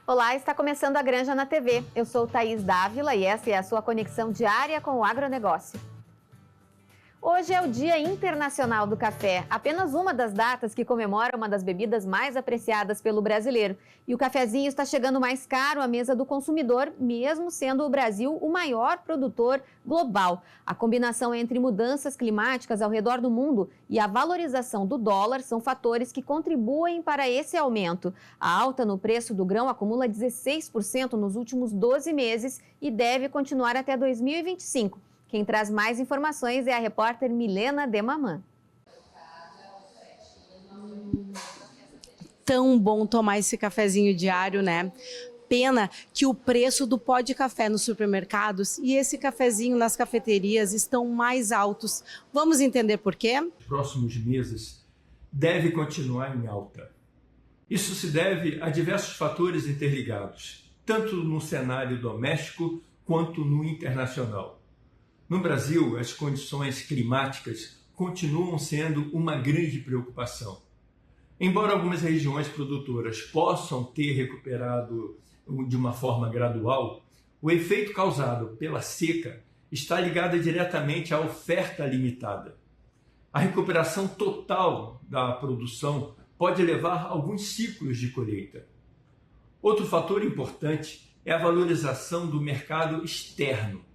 Olá, está começando a Granja na TV. Eu sou Thaís Dávila e essa é a sua conexão diária com o agronegócio. Hoje é o Dia Internacional do Café, apenas uma das datas que comemora uma das bebidas mais apreciadas pelo brasileiro. E o cafezinho está chegando mais caro à mesa do consumidor, mesmo sendo o Brasil o maior produtor global. A combinação entre mudanças climáticas ao redor do mundo e a valorização do dólar são fatores que contribuem para esse aumento. A alta no preço do grão acumula 16% nos últimos 12 meses e deve continuar até 2025. Quem traz mais informações é a repórter Milena Demaman. Tão bom tomar esse cafezinho diário, né? Pena que o preço do pó de café nos supermercados e esse cafezinho nas cafeterias estão mais altos. Vamos entender por quê? Nos próximos meses deve continuar em alta. Isso se deve a diversos fatores interligados, tanto no cenário doméstico quanto no internacional. No Brasil, as condições climáticas continuam sendo uma grande preocupação. Embora algumas regiões produtoras possam ter recuperado de uma forma gradual, o efeito causado pela seca está ligado diretamente à oferta limitada. A recuperação total da produção pode levar alguns ciclos de colheita. Outro fator importante é a valorização do mercado externo.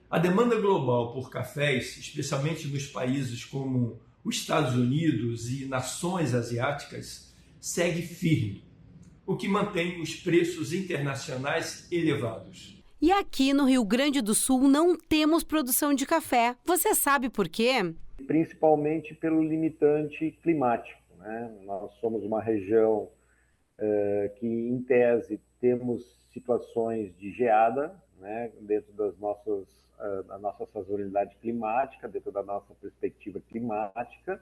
A demanda global por cafés, especialmente nos países como os Estados Unidos e nações asiáticas, segue firme, o que mantém os preços internacionais elevados. E aqui no Rio Grande do Sul não temos produção de café. Você sabe por quê? Principalmente pelo limitante climático, né? Nós somos uma região que, em tese, temos situações de geada, né, dentro da nossa sazonalidade climática, dentro da nossa perspectiva climática,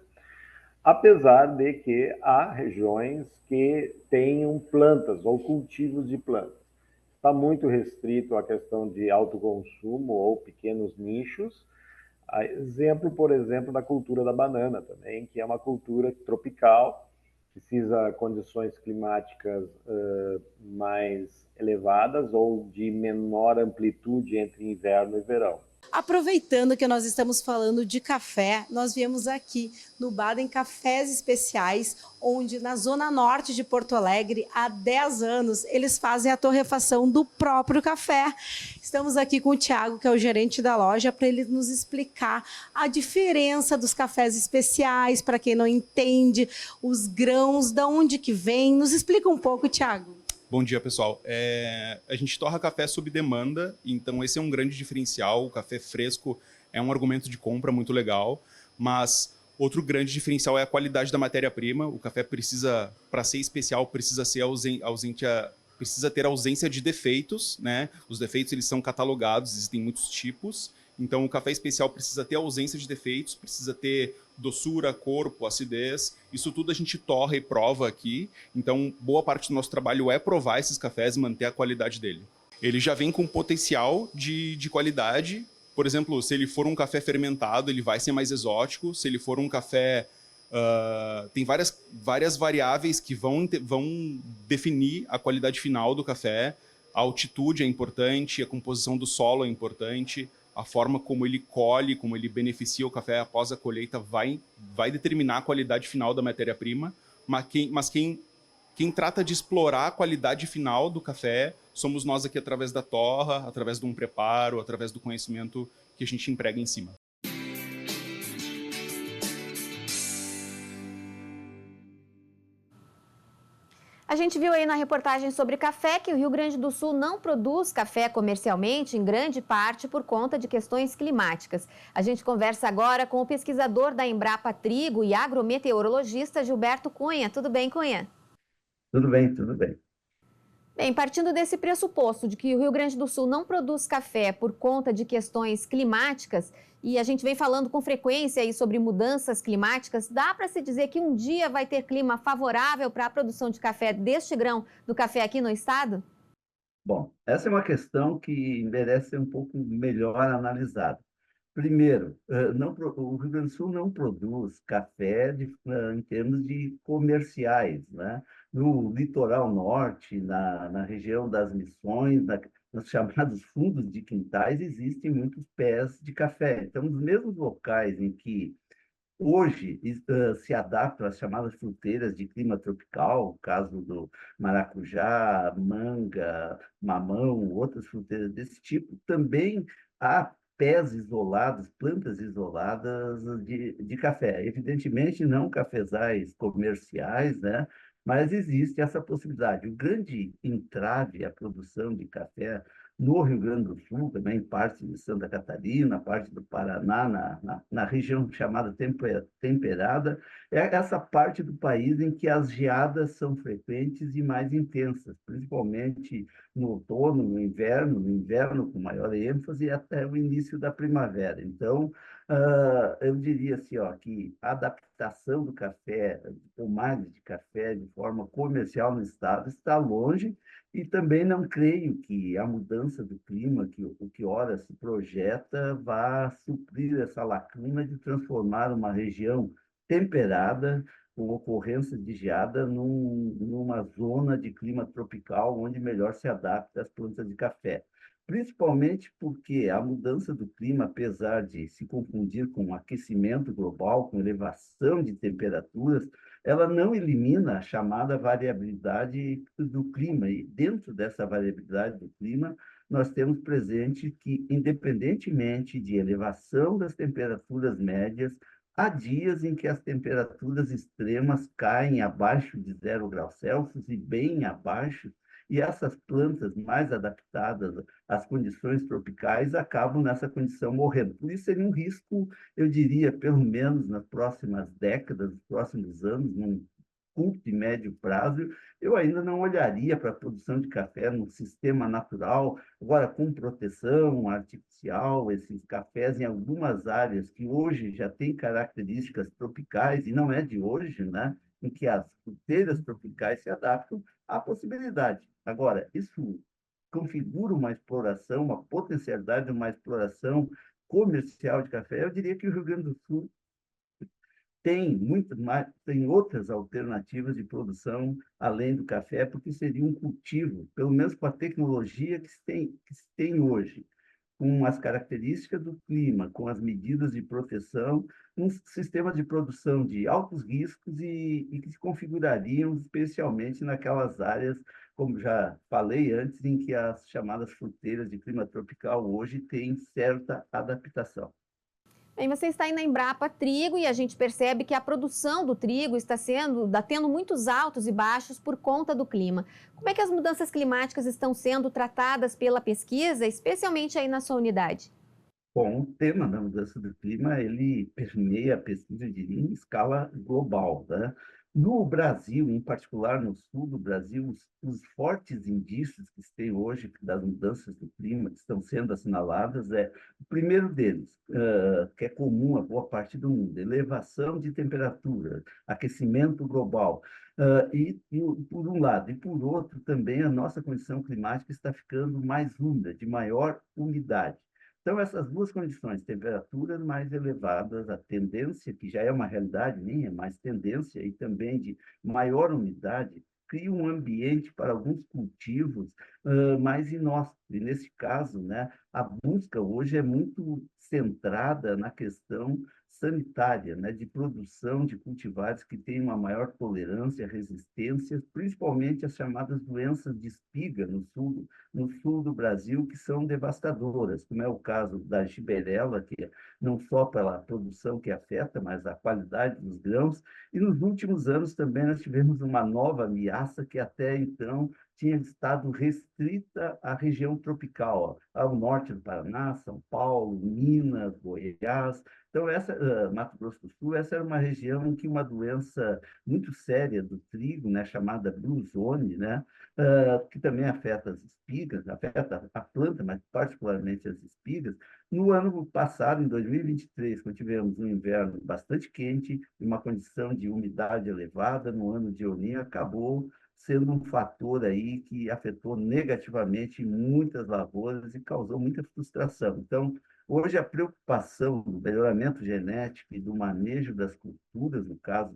apesar de que há regiões que tenham plantas ou cultivos de plantas. Está muito restrito à questão de autoconsumo ou pequenos nichos. Exemplo, por exemplo, da cultura da banana também, que é uma cultura tropical, precisa de condições climáticas mais elevadas ou de menor amplitude entre inverno e verão. Aproveitando que nós estamos falando de café, nós viemos aqui no Baden Cafés Especiais, onde na zona norte de Porto Alegre, há 10 anos, eles fazem a torrefação do próprio café. Estamos aqui com o Thiago, que é o gerente da loja, para ele nos explicar a diferença dos cafés especiais, para quem não entende, os grãos, de onde que vem. Nos explica um pouco, Thiago. Bom dia, pessoal. A gente torra café sob demanda, então esse é um grande diferencial. O café fresco é um argumento de compra muito legal, mas outro grande diferencial é a qualidade da matéria-prima. O café precisa, para ser especial, precisa ter ausência de defeitos, né? Os defeitos eles são catalogados, existem muitos tipos. Então o café especial precisa ter ausência de defeitos, precisa ter doçura, corpo, acidez. Isso tudo a gente torra e prova aqui. Então boa parte do nosso trabalho é provar esses cafés e manter a qualidade dele. Ele já vem com potencial de qualidade. Por exemplo, se ele for um café fermentado, ele vai ser mais exótico. Se ele for um café... tem várias variáveis que vão definir a qualidade final do café. A altitude é importante, a composição do solo é importante, a forma como ele colhe, como ele beneficia o café após a colheita vai determinar a qualidade final da matéria-prima, mas quem trata de explorar a qualidade final do café somos nós aqui através da torra, através de um preparo, através do conhecimento que a gente emprega em cima. A gente viu aí na reportagem sobre café que o Rio Grande do Sul não produz café comercialmente, em grande parte por conta de questões climáticas. A gente conversa agora com o pesquisador da Embrapa Trigo e agrometeorologista Gilberto Cunha. Tudo bem, Cunha? Tudo bem, tudo bem. Bem, partindo desse pressuposto de que o Rio Grande do Sul não produz café por conta de questões climáticas, e a gente vem falando com frequência aí sobre mudanças climáticas, dá para se dizer que um dia vai ter clima favorável para a produção de café deste grão do café aqui no estado? Bom, essa é uma questão que merece ser um pouco melhor analisada. Primeiro, o Rio Grande do Sul não produz café em termos de comerciais, né? no litoral norte, na região das Missões, nos chamados fundos de quintais, existem muitos pés de café. Então, nos mesmos locais em que hoje se adaptam às chamadas fruteiras de clima tropical, o caso do maracujá, manga, mamão, outras fruteiras desse tipo, também há pés isolados, plantas isoladas de café. Evidentemente, não cafezais comerciais, né? Mas existe essa possibilidade. O grande entrave à produção de café no Rio Grande do Sul, também parte de Santa Catarina, parte do Paraná, na região chamada temperada, é essa parte do país em que as geadas são frequentes e mais intensas, principalmente no outono, no inverno com maior ênfase, e até o início da primavera. Então, eu diria assim, ó, que a adaptação do café, de tomada de café de forma comercial no estado está longe, e também não creio que a mudança do clima, o que ora se projeta, vá suprir essa lacuna de transformar uma região temperada, com ocorrência de geada, numa zona de clima tropical, onde melhor se adapta às plantas de café. Principalmente porque a mudança do clima, apesar de se confundir com o aquecimento global, com elevação de temperaturas, ela não elimina a chamada variabilidade do clima. E dentro dessa variabilidade do clima, nós temos presente que, independentemente de elevação das temperaturas médias, há dias em que as temperaturas extremas caem abaixo de 0 graus Celsius e bem abaixo, e essas plantas mais adaptadas às condições tropicais acabam nessa condição morrendo. Por isso, seria um risco, eu diria, pelo menos nas próximas décadas, nos próximos anos, num curto e médio prazo, eu ainda não olharia para a produção de café num sistema natural, agora com proteção artificial, esses cafés em algumas áreas que hoje já têm características tropicais, e não é de hoje, né? Em que as fruteiras tropicais se adaptam à possibilidade. Agora, isso configura uma exploração, uma potencialidade de uma exploração comercial de café. Eu diria que o Rio Grande do Sul tem muito mais, tem outras alternativas de produção além do café, porque seria um cultivo, pelo menos com a tecnologia que se tem hoje, com as características do clima, com as medidas de proteção, um sistema de produção de altos riscos e que se configurariam especialmente naquelas áreas, como já falei antes, em que as chamadas fruteiras de clima tropical hoje têm certa adaptação. Bem, você está aí na Embrapa Trigo e a gente percebe que a produção do trigo está tendo muitos altos e baixos por conta do clima. Como é que as mudanças climáticas estão sendo tratadas pela pesquisa, especialmente aí na sua unidade? Bom, o tema da mudança do clima, ele permeia a pesquisa, eu diria, em escala global, né? No Brasil, em particular no sul do Brasil, os fortes indícios que se tem hoje das mudanças do clima que estão sendo assinaladas o primeiro deles, que é comum a boa parte do mundo, elevação de temperatura, aquecimento global. Por um lado, e por outro também a nossa condição climática está ficando mais úmida, de maior umidade. Então, essas duas condições, temperaturas mais elevadas, a tendência, que já é uma realidade, nem é mais tendência, e também de maior umidade, cria um ambiente para alguns cultivos mais inóspitos. E, nesse caso, né, a busca hoje é muito centrada na questão sanitária, né, de produção de cultivares que têm uma maior tolerância, resistência, principalmente as chamadas doenças de espiga no sul do Brasil, que são devastadoras, como é o caso da giberela, que não só pela produção que afeta, mas a qualidade dos grãos. E nos últimos anos também nós tivemos uma nova ameaça que até então tinha estado restrita à região tropical, ao norte do Paraná, São Paulo, Minas, Goiás. Então, Mato Grosso do Sul, essa era uma região em que uma doença muito séria do trigo, né, chamada Blue Zone, né, que também afeta as espigas, afeta a planta, mas particularmente as espigas. No ano passado, em 2023, quando tivemos um inverno bastante quente e uma condição de umidade elevada, no ano de El Niño, acabou sendo um fator aí que afetou negativamente muitas lavouras e causou muita frustração. Então, hoje a preocupação do melhoramento genético e do manejo das culturas, no caso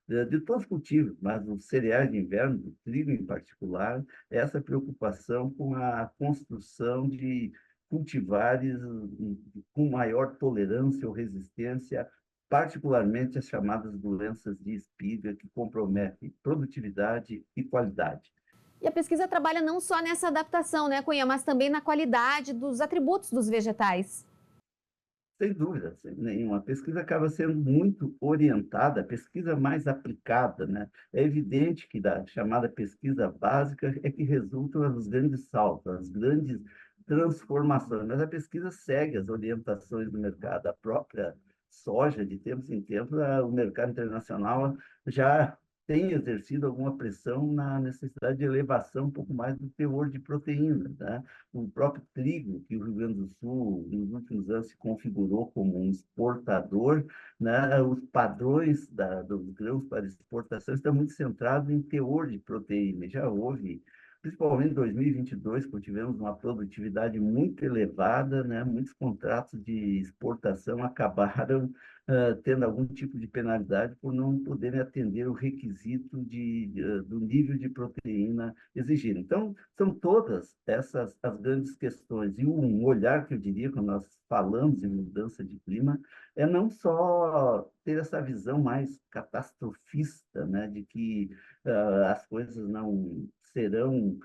de todos os cultivos, mas os cereais de inverno, do trigo em particular, essa preocupação com a construção de cultivares com maior tolerância ou resistência, particularmente as chamadas doenças de espiga, que comprometem produtividade e qualidade. E a pesquisa trabalha não só nessa adaptação, né, Cunha, mas também na qualidade dos atributos dos vegetais. Sem dúvida, sem nenhuma. A pesquisa acaba sendo muito orientada, a pesquisa mais aplicada, né? É evidente que da chamada pesquisa básica é que resultam os grandes saltos, as grandes transformações, mas a pesquisa segue as orientações do mercado. A própria soja, de tempos em tempos, o mercado internacional já tem exercido alguma pressão na necessidade de elevação um pouco mais do teor de proteína, né? O próprio trigo, que o Rio Grande do Sul, nos últimos anos, se configurou como um exportador, né? Os padrões dos grãos para exportação estão muito centrados em teor de proteína. Já houve, principalmente em 2022, quando tivemos uma produtividade muito elevada, né? Muitos contratos de exportação acabaram tendo algum tipo de penalidade por não poderem atender o requisito do nível de proteína exigido. Então, são todas essas as grandes questões. E um olhar que eu diria, quando nós falamos em mudança de clima, é não só ter essa visão mais catastrofista, né, de que as coisas não serão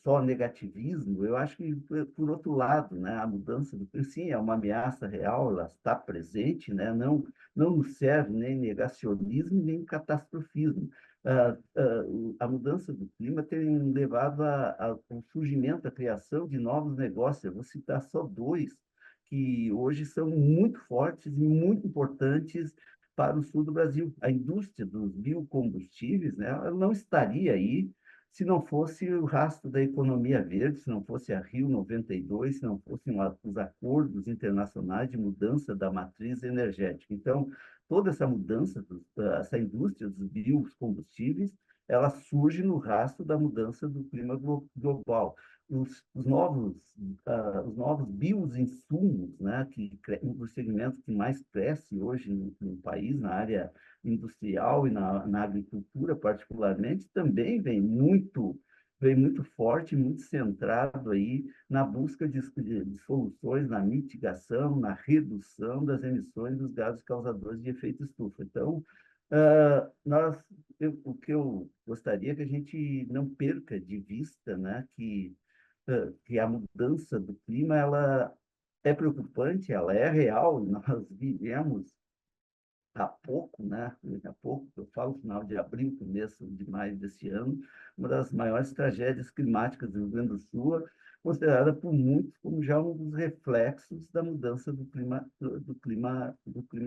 só negativismo. Eu acho que, por outro lado, né, a mudança do clima, sim, é uma ameaça real, ela está presente, né, não nos serve nem negacionismo, nem catastrofismo. A mudança do clima tem levado ao surgimento, à criação de novos negócios. Eu vou citar só dois, que hoje são muito fortes e muito importantes para o sul do Brasil. A indústria dos biocombustíveis, né, ela não estaria aí se não fosse o rastro da economia verde, se não fosse a Rio 92, se não fossem os acordos internacionais de mudança da matriz energética. Então, toda essa mudança, essa indústria dos biocombustíveis, ela surge no rastro da mudança do clima global. Os novos bioinsumos, né, um dos segmentos que mais cresce hoje no país, na área industrial e na agricultura particularmente, também vem muito forte, muito centrado aí na busca de soluções, na mitigação, na redução das emissões dos gases causadores de efeito estufa. Então, o que eu gostaria é que a gente não perca de vista, né, que a mudança do clima ela é preocupante, ela é real, nós vivemos há pouco, né? Há pouco, eu falo final de abril, começo de maio desse ano, uma das maiores tragédias climáticas do Rio Grande do Sul, considerada por muitos como já um dos reflexos da mudança do clima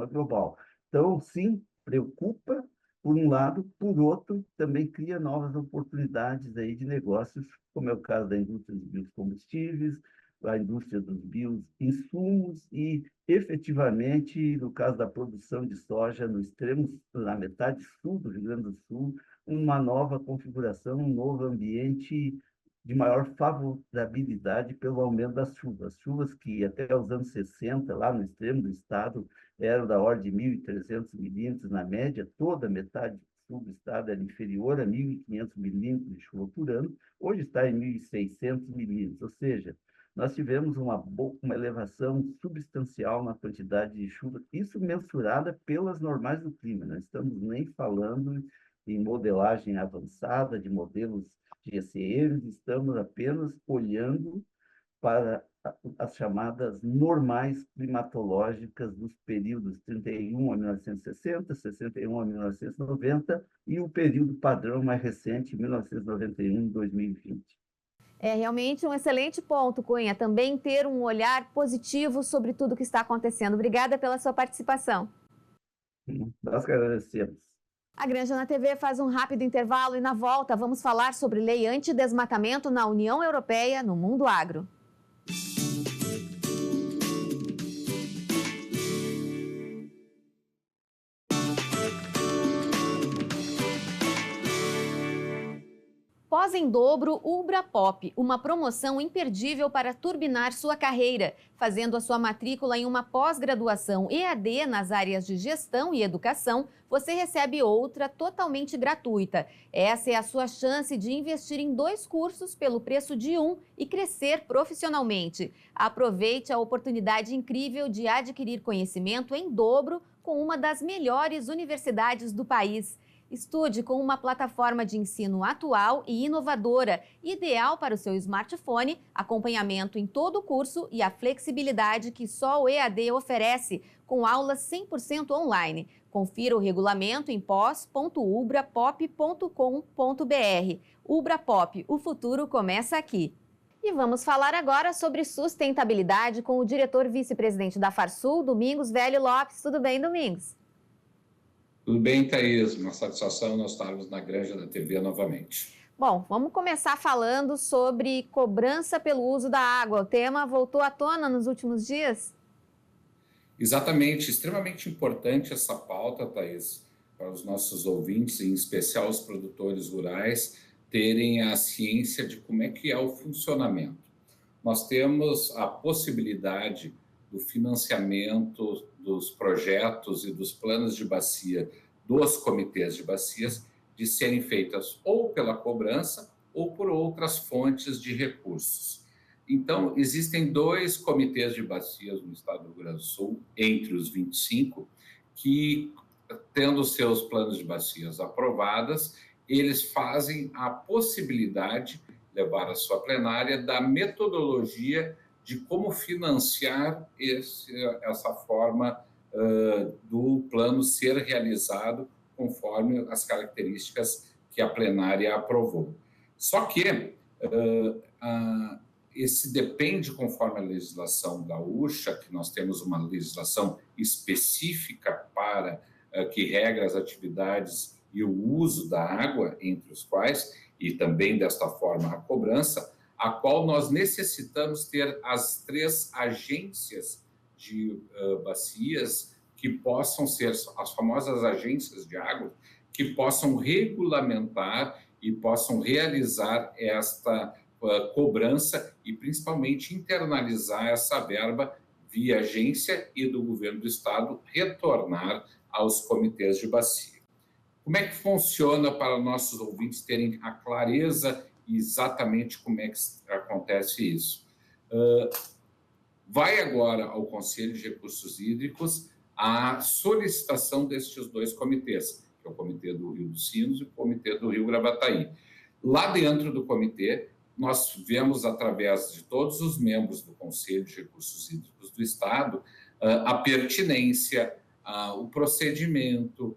global. Então, sim, preocupa, por um lado, por outro, também cria novas oportunidades aí de negócios, como é o caso da indústria dos biocombustíveis, a indústria dos bioinsumos e, efetivamente, no caso da produção de soja, na metade sul do Rio Grande do Sul, uma nova configuração, um novo ambiente de maior favorabilidade pelo aumento das chuvas. Chuvas que até os anos 60, lá no extremo do estado, eram da ordem de 1.300 milímetros na média, toda a metade sul do estado era inferior a 1.500 milímetros de chuva por ano, hoje está em 1.600 milímetros, ou seja, nós tivemos uma elevação substancial na quantidade de chuva, isso mensurada pelas normais do clima. Não estamos nem falando em modelagem avançada, de modelos GCM, estamos apenas olhando para as chamadas normais climatológicas dos períodos 31 a 1960, 61 a 1990 e o período padrão mais recente, 1991 e 2020. É realmente um excelente ponto, Cunha, também ter um olhar positivo sobre tudo que está acontecendo. Obrigada pela sua participação. Nós que agradecemos. A Granja na TV faz um rápido intervalo e na volta vamos falar sobre lei antidesmatamento na União Europeia no mundo agro. Pós em dobro Ubra Pop, uma promoção imperdível para turbinar sua carreira. Fazendo a sua matrícula em uma pós-graduação EAD nas áreas de gestão e educação, você recebe outra totalmente gratuita. Essa é a sua chance de investir em 2 cursos pelo preço de um e crescer profissionalmente. Aproveite a oportunidade incrível de adquirir conhecimento em dobro com uma das melhores universidades do país. Estude com uma plataforma de ensino atual e inovadora, ideal para o seu smartphone, acompanhamento em todo o curso e a flexibilidade que só o EAD oferece, com aulas 100% online. Confira o regulamento em pós.ubrapop.com.br. Ubra Pop, o futuro começa aqui. E vamos falar agora sobre sustentabilidade com o diretor vice-presidente da Farsul, Domingos Velho Lopes. Tudo bem, Domingos? Tudo bem, Thaís? Uma satisfação nós estarmos na Granja da TV novamente. Bom, vamos começar falando sobre cobrança pelo uso da água. O tema voltou à tona nos últimos dias? Exatamente, extremamente importante essa pauta, Thaís, para os nossos ouvintes, em especial os produtores rurais, terem a ciência de como é que é o funcionamento. Nós temos a possibilidade do financiamento dos projetos e dos planos de bacia dos comitês de bacias de serem feitas ou pela cobrança ou por outras fontes de recursos. Então, existem 2 comitês de bacias no estado do Rio Grande do Sul, entre os 25, que, tendo seus planos de bacias aprovadas, eles fazem a possibilidade, levar à sua plenária, da metodologia de como financiar essa forma do plano ser realizado conforme as características que a plenária aprovou. Só que esse depende conforme a legislação gaúcha, que nós temos uma legislação específica para que regra as atividades e o uso da água, entre os quais, e também desta forma a cobrança, a qual nós necessitamos ter as 3 agências de bacias que possam ser as famosas agências de água, que possam regulamentar e possam realizar esta cobrança e principalmente internalizar essa verba via agência e do governo do estado retornar aos comitês de bacia. Como é que funciona para nossos ouvintes terem a clareza exatamente como é que acontece isso? Vai agora ao Conselho de Recursos Hídricos a solicitação destes 2 comitês, que é o Comitê do Rio dos Sinos e o Comitê do Rio Gravataí. Lá dentro do comitê, nós vemos, através de todos os membros do Conselho de Recursos Hídricos do Estado, a pertinência, o procedimento,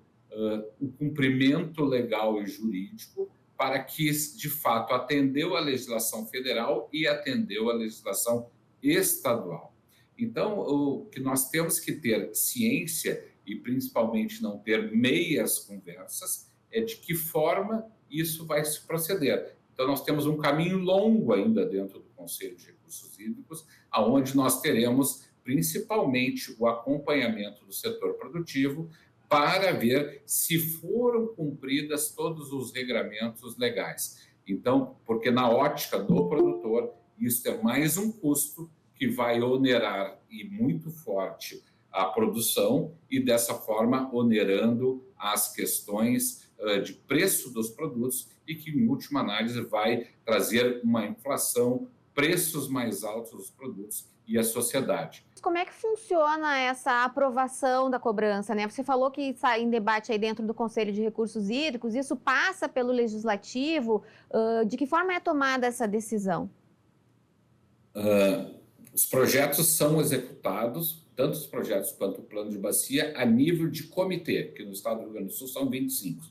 o cumprimento legal e jurídico para que, de fato, atendeu a legislação federal e atendeu a legislação estadual. Então, o que nós temos que ter ciência e, principalmente, não ter meias conversas é de que forma isso vai se proceder. Então, nós temos um caminho longo ainda dentro do Conselho de Recursos Hídricos, onde nós teremos, principalmente, o acompanhamento do setor produtivo para ver se foram cumpridas todos os regramentos legais. Então, porque na ótica do produtor, isso é mais um custo que vai onerar e muito forte a produção e, dessa forma, onerando as questões de preço dos produtos e que, em última análise, vai trazer uma inflação, preços mais altos dos produtos e a sociedade. Como é que funciona essa aprovação da cobrança, né? Você falou que está em debate aí dentro do Conselho de Recursos Hídricos, isso passa pelo Legislativo, de que forma é tomada essa decisão? Os projetos são executados, tanto os projetos quanto o plano de bacia, a nível de comitê, que no estado do Rio Grande do Sul são 25.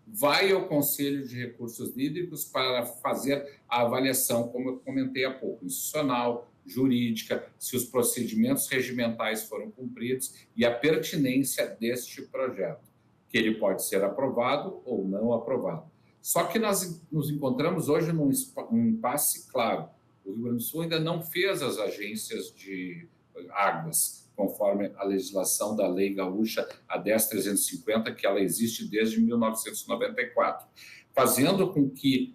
Vai ao Conselho de Recursos Hídricos para fazer a avaliação, como eu comentei há pouco, institucional, jurídica, se os procedimentos regimentais foram cumpridos e a pertinência deste projeto, que ele pode ser aprovado ou não aprovado. Só que nós nos encontramos hoje num impasse claro. O Rio Grande do Sul ainda não fez as agências de águas, conforme a legislação da Lei Gaúcha, a 10.350, que ela existe desde 1994, fazendo com que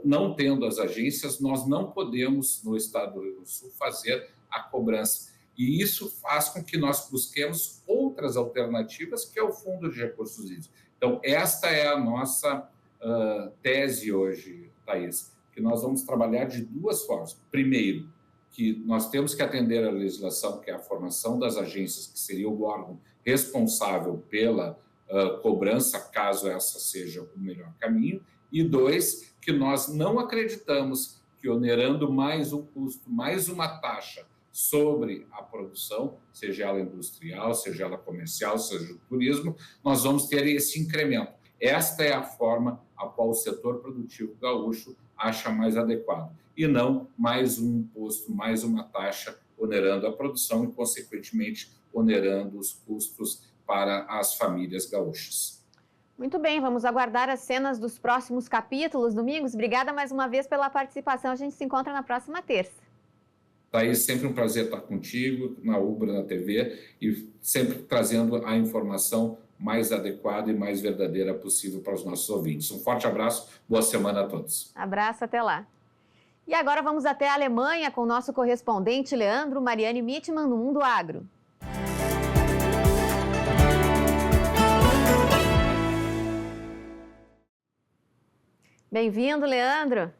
não tendo as agências, nós não podemos, no estado do Rio Grande do Sul, fazer a cobrança. E isso faz com que nós busquemos outras alternativas, que é o Fundo de Recursos Hídricos. Então, esta é a nossa tese hoje, Thaís, que nós vamos trabalhar de duas formas. Primeiro, que nós temos que atender a legislação, que é a formação das agências, que seria o órgão responsável pela cobrança, caso essa seja o melhor caminho. E dois, que nós não acreditamos que onerando mais um custo, mais uma taxa sobre a produção, seja ela industrial, seja ela comercial, seja o turismo, nós vamos ter esse incremento. Esta é a forma a qual o setor produtivo gaúcho acha mais adequado, e não mais um imposto, mais uma taxa onerando a produção e, consequentemente, onerando os custos para as famílias gaúchas. Muito bem, vamos aguardar as cenas dos próximos capítulos. Domingos, obrigada mais uma vez pela participação. A gente se encontra na próxima terça. Thaís, sempre um prazer estar contigo, na Ubra, na TV, e sempre trazendo a informação mais adequada e mais verdadeira possível para os nossos ouvintes. Um forte abraço, boa semana a todos. Abraço, até lá. E agora vamos até a Alemanha com o nosso correspondente Leandro Mariani Mittmann no Mundo Agro. Bem-vindo, Leandro.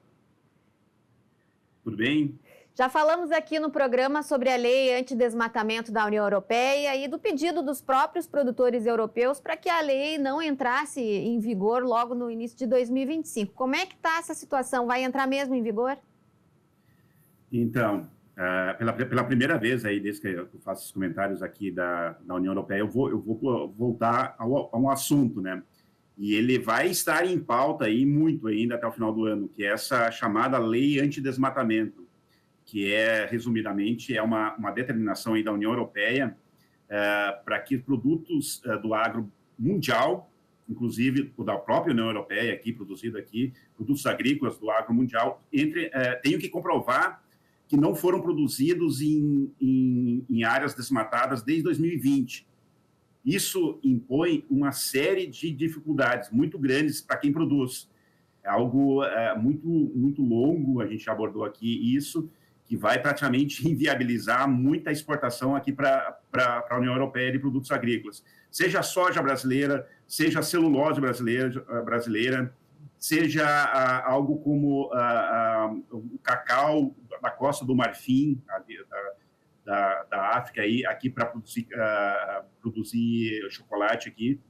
Tudo bem? Já falamos aqui no programa sobre a lei antidesmatamento da União Europeia e do pedido dos próprios produtores europeus para que a lei não entrasse em vigor logo no início de 2025. Como é que está essa situação? Vai entrar mesmo em vigor? Então, pela primeira vez aí, desde que eu faço esses comentários aqui da União Europeia, eu vou voltar a um assunto, né? E ele vai estar em pauta aí muito ainda até o final do ano, que é essa chamada lei antidesmatamento, que resumidamente, é uma determinação aí da União Europeia para que produtos do agro mundial, inclusive o da própria União Europeia, aqui produzido aqui, produtos agrícolas do agro mundial, tenham que comprovar que não foram produzidos em áreas desmatadas desde 2020. Isso impõe uma série de dificuldades muito grandes para quem produz. É algo muito longo, a gente abordou aqui isso, que vai praticamente inviabilizar muita exportação aqui para a União Europeia de produtos agrícolas. Seja a soja brasileira, seja a celulose brasileira, seja algo como o cacau da Costa do Marfim, da África, aqui para produzir chocolate aqui.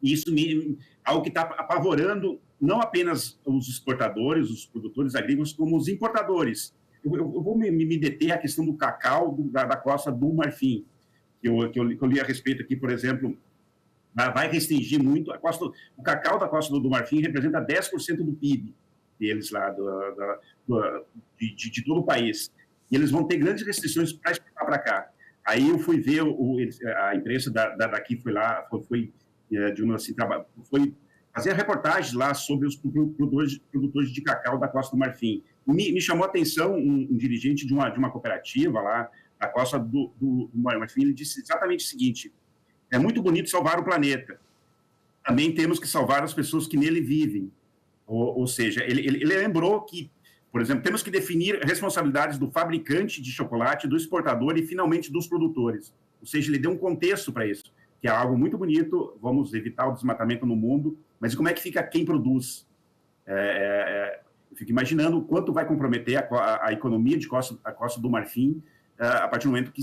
Isso algo que está apavorando não apenas os exportadores, os produtores agrícolas, como os importadores. Eu vou me deter à questão do cacau da Costa do Marfim, que eu li a respeito aqui, por exemplo, vai restringir muito. O cacau da Costa do Marfim representa 10% do PIB deles lá, de todo o país. E eles vão ter grandes restrições para exportar para cá. Aí eu fui ver, a imprensa daqui foi lá, foi fazer a reportagem lá sobre os produtores de cacau da Costa do Marfim. Me chamou a atenção um dirigente de uma cooperativa lá, da Costa do Marfim, ele disse exatamente o seguinte: é muito bonito salvar o planeta, também temos que salvar as pessoas que nele vivem. Ou seja, ele lembrou que, por exemplo, temos que definir responsabilidades do fabricante de chocolate, do exportador e, finalmente, dos produtores. Ou seja, ele deu um contexto para isso, que é algo muito bonito, vamos evitar o desmatamento no mundo, mas como é que fica quem produz? Eu fico imaginando o quanto vai comprometer a economia a Costa do Marfim a partir do momento que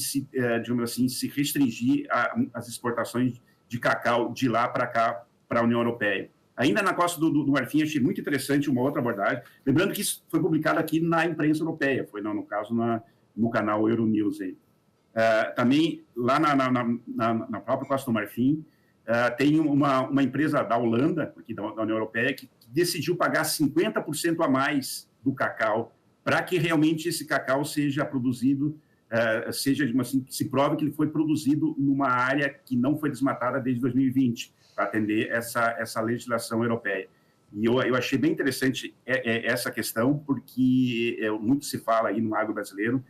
digamos assim, se restringir as exportações de cacau de lá para cá, para a União Europeia. Ainda na Costa do Marfim, achei muito interessante uma outra abordagem, lembrando que isso foi publicado aqui na imprensa europeia, foi, no caso, no canal Euronews. Aí. Também, lá na própria Costa do Marfim, tem uma empresa da Holanda, aqui da União Europeia, que decidiu pagar 50% a mais do cacau para que realmente esse cacau seja produzido, assim, que se prove que ele foi produzido numa área que não foi desmatada desde 2020, para atender essa legislação europeia. E eu achei bem interessante essa questão, porque muito se fala aí no agro brasileiro,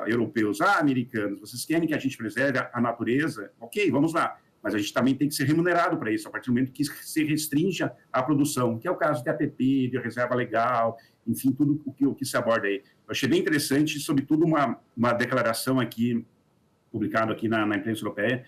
europeus, americanos, vocês querem que a gente preserve a natureza? Ok, vamos lá. mas a gente também tem que ser remunerado para isso, a partir do momento que se restringe a produção, que é o caso de APP, de reserva legal, enfim, tudo o que se aborda aí. Eu achei bem interessante, sobretudo, uma declaração aqui, publicada aqui na imprensa europeia,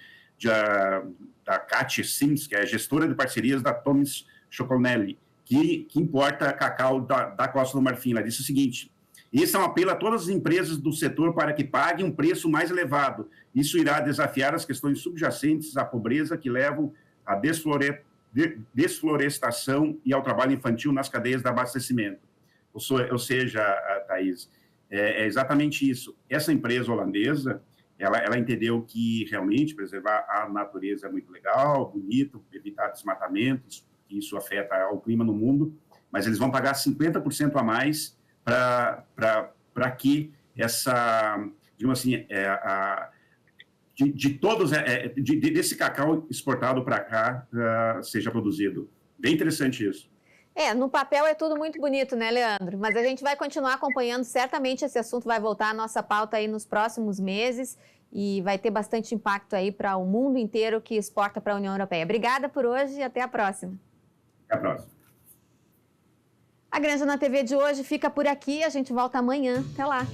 da Katia Sims, que é gestora de parcerias da Thomas Chocolonely, que importa cacau da Costa do Marfim. Ela disse o seguinte: esse é um apelo a todas as empresas do setor para que paguem um preço mais elevado. Isso irá desafiar as questões subjacentes à pobreza que levam à desflorestação e ao trabalho infantil nas cadeias de abastecimento. Ou seja, Thaís, é exatamente isso. Essa empresa holandesa, ela entendeu que realmente preservar a natureza é muito legal, bonito, evitar desmatamentos, que isso afeta o clima no mundo, mas eles vão pagar 50% a mais para que essa, digamos assim, desse cacau exportado para cá seja produzido. Bem interessante isso. No papel é tudo muito bonito, né, Leandro? Mas a gente vai continuar acompanhando, certamente esse assunto vai voltar à nossa pauta aí nos próximos meses e vai ter bastante impacto aí para o mundo inteiro que exporta para a União Europeia. Obrigada por hoje e até a próxima. Até a próxima. A Granja na TV de hoje fica por aqui, a gente volta amanhã. Até lá.